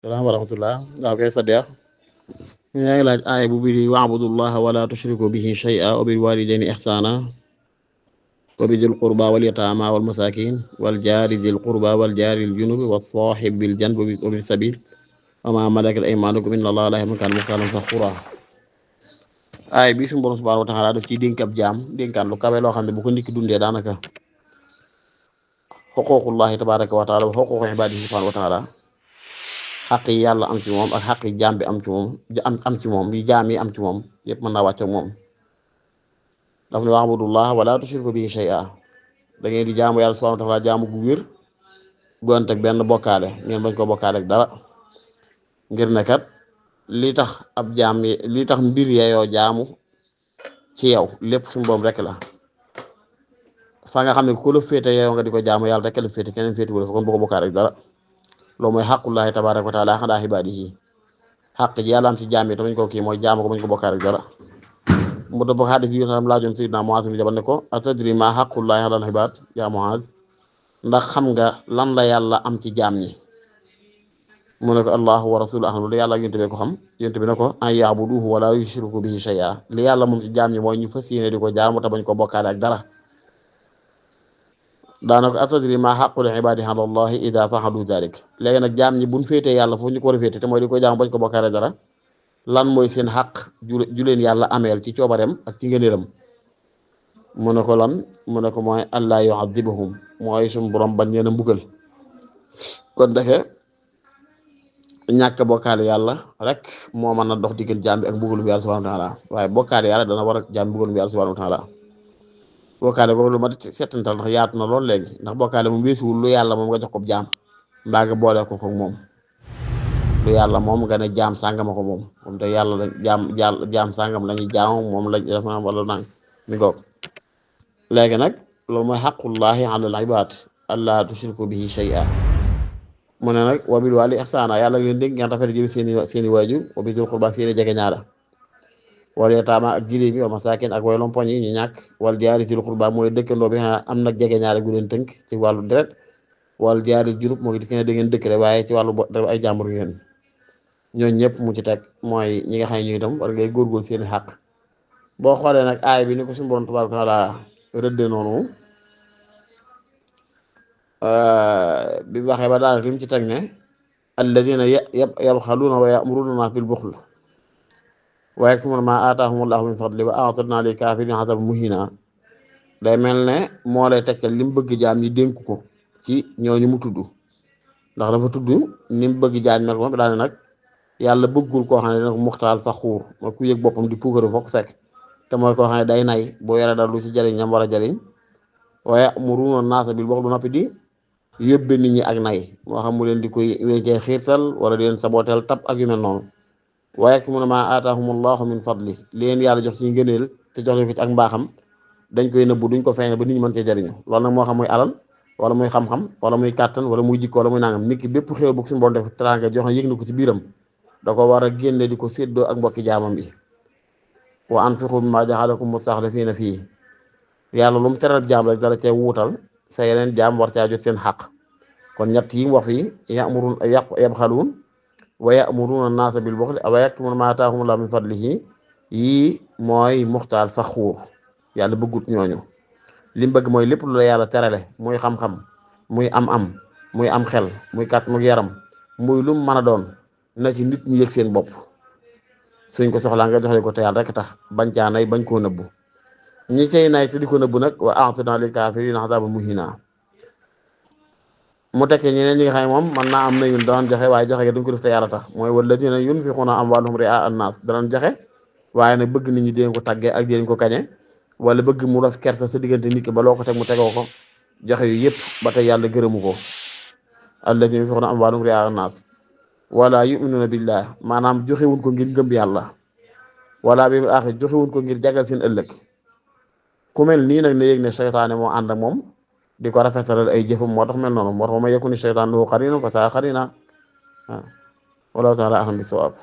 salaam wa rahmatullah. waaw kay Sadia yaa ngi laaj aaya bu biri wa'budullaha wala tushriku bihi shay'a wa bil walidayni ihsana wa bidil qurba wal yatama wal masakin wal jari dil qurba wal jari al junubi was sahib bil janbi wa bil sabil wa ma malakat aymanukum inna allaha la yahdi man kana mukhtalan fakhura. aaya bi suñu borom subhanahu wa ta'ala daf ciy dénk ab jaam dénkaan lu kawe loo xam ne bu ko nit ki dundee daanaka xuququllahi tabaraka wa taala wa xuququ ibadihi subhanahu wa taala xaq yi yàlla am ci moom ak xaq yi jaam bi am ci moom am ci moom yi jaam yi am ci moom yëpp mën naa wàcc ak moom daf ne wa'budullah wala tushriku bihi shay'a da ngeen di jaamu yàlla subhanahu wa ta'ala jaamu gu wér bu ànd ak benn bokkaale ngeen bañ ko bokkaale ak dara ngir ne kat li tax ab jaam li tax mbir yeyoo jaamu ci yow lépp suñu borom rek la fa nga xam ne ku la féete yeyoo nga di ko jaamu yàlla rek la féete keneen féete wu la fa kon boo ko bokkaale ak dara loolu mooy xaqullahi tabaraka wa taala xalaa ibaadihi xaq ji yàlla am ci jaam yi te bañ ko kii mooy jaamu ko bañ ko bokkaale ak dara mu dëpp xadis bi xam laajoon Sayyidina Muaz ibn Jabal ne ko atadri ma xaqullahi alal ibaad yaa Muaz ndax xam nga lan la yàlla am ci jaam ñi mu ne ko allahu wa rasuluhu a'lam lu yàlla ak yonent bi ko xam yonent bi ne ko an ya'buduhu wa la yushriku bihi shay'a li yàlla moom ci jaam ñi mooy ñu fas yéene di ko jaamu te bañ ko bokkaale ak dara daanaka atadri ma xaqul ibaadi ala allahi ida fa'alu dalik léegi nag jaam ñi buñ féetee yàlla foofu ñu ko war a féete te mooy di ko jaamu bañ ko bokkaale dara lan mooy seen xaq ju leen yàlla ameel ci coobareem ak ci ngëneelam mu ne ko lan mu ne ko mooy allah yu'adhibahum mooy suñu borom bañ leen a mbugal kon defe ñàkk bokkaale yàlla rek moo mën a dox diggante jaam bi ak mbugalum yàlla subhanahu wa ta'ala waaye bokkaale yàlla dana war a jaam mbugalum yàlla subhanahu wa ta'ala bokkaale boobu lu ma seetantal ndax yaatu na lool léegi ndax bokkaale moom weesuwul lu yàlla moom nga jox ko jaam mbaa nga boole ko moom lu yàlla moom nga ne jaam sàngama ko moom moom te yàlla la jaam sàngam la ñuy jaam moom lañ dafa wala nang mi ngoog léegi nag loolu mooy xaqullahi ala al ibad alla tushriku bihi shay'a mu ne nag wa bil wali ihsana yàlla leen dégg ngeen rafet jëmi seeni waajur wa bizil qurba seeni jege ñaara wal yataama ak jirim bi wa masakin ak way lompoñ yi ñu ñàkk wal jaari zil qurba mooy dëkkandoo bi am nag jege ñaare gu leen tënk ci wàllu deret wal jaari junub moo ngi di da ngeen dëkk rek waaye ci wàllu ay jàmbur ngeen ñooñu ñëpp mu ci teg mooy ñi nga xam ne ñu itam war ngay góorgóorlu seeni xàq boo xoolee nag aay bi ni ko suñu borom tabaaraka wa taala rëdde noonu bi waxee ba daal li mu ci teg ne alladina yabxaluuna wa ya'muruuna naas bil buxl wa yaktumuna maa aataahumullahu min fadli wa a'tadnaa lil kaafiriina azaaban muhiina day mel ne moo lay tegtal li mu bëgg jaam ñi dénk ko ci ñooñu mu tudd ndax dafa tudd ni mu bëgg jaam mel ko daal ne nag yàlla bëggul koo xam ne dina ko muxtaal faxuur mooy ku yëg boppam di puukaru fokk fekk te mooy koo xam ne day nay boo yore dara lu ci jëriñ ñam war a jëriñ wa ya'muruuna naasa bil buxli lu noppi di yóbbe nit ñi ak nay moo xam mu leen di koy wéccee xiirtal wala di leen saboteel tab ak yu mel noonu wa yaktumuna maa aataahumullahu min fadli leen yàlla jox ci ngëneel te jox leen ko ci ak mbaaxam dañ koy nëbbu duñ ko feeñe ba nit ñi mën cee jëriñu loolu nag moo xam muy alal wala muy xam-xam wala muy kàttan wala muy jikko wala muy nangam nit ki bépp xéwal bu suñu borom def teraanga jox yëg na ko ci biiram da ko war a génne di ko séddoo ak mbokki jaamam bi wa anfiqu mimmaa ja'alakum mustaxlafiina fii yàlla lu mu teral jaam rek dara cee wuutal sa yeneen jaam war caa jot seen xaq kon ñett yi mu wax fii yabxaluun wa ya'muruuna naasa bil buxli wa yaktumuna maa aataahumullaahu min fadlihi yii mooy muxtaal faxuur yàlla bëggut ñooñu li mu bëgg mooy lépp lu la yàlla terale muy xam-xam muy am-am muy am xel muy kàtt mu yaram muy lu mu mën a doon na ci nit ñi yëg seen bopp suñ ko soxlaa nga joxe ko te yàlla rek tax bañ caa nay bañ koo nëbbu ñi cay nay te di ko nëbbu nag wa a'tadnaa lil kaafiriina azaaban muhiina mu tekkee ñeneen ñi nga xam ne moom mën naa am na ñun danañ joxe waaye joxe gi duñ ko def te yàlla tax mooy walladiina yunfiquuna amwaalahum ri'aa an-naas danañ joxe waaye nag bëgg nit ñi deen ko tàggee ak deen ko kañe wala bëgg mu ras kersa sa diggante nit ki ba loo ko teg mu tegoo ko joxe yu yëpp ba tey yàlla gërëmu ko alladiina yunfiquuna amwaalahum ri'aa an-naas wala yu'minuuna billah maanaam joxewuñ ko ngir ngëm yàlla wala bil aaxir joxewuñ ko ngir jagal seen ëllëg ku mel nii nag ne yëg ne seytaane moo ànd ak moom di ko rafetalal ay jëfam moo tax mel noonu moo tax ma yakuni seytaan lahu qariinan fa saa qariina wallahu ta'ala a'lam bis-sawaab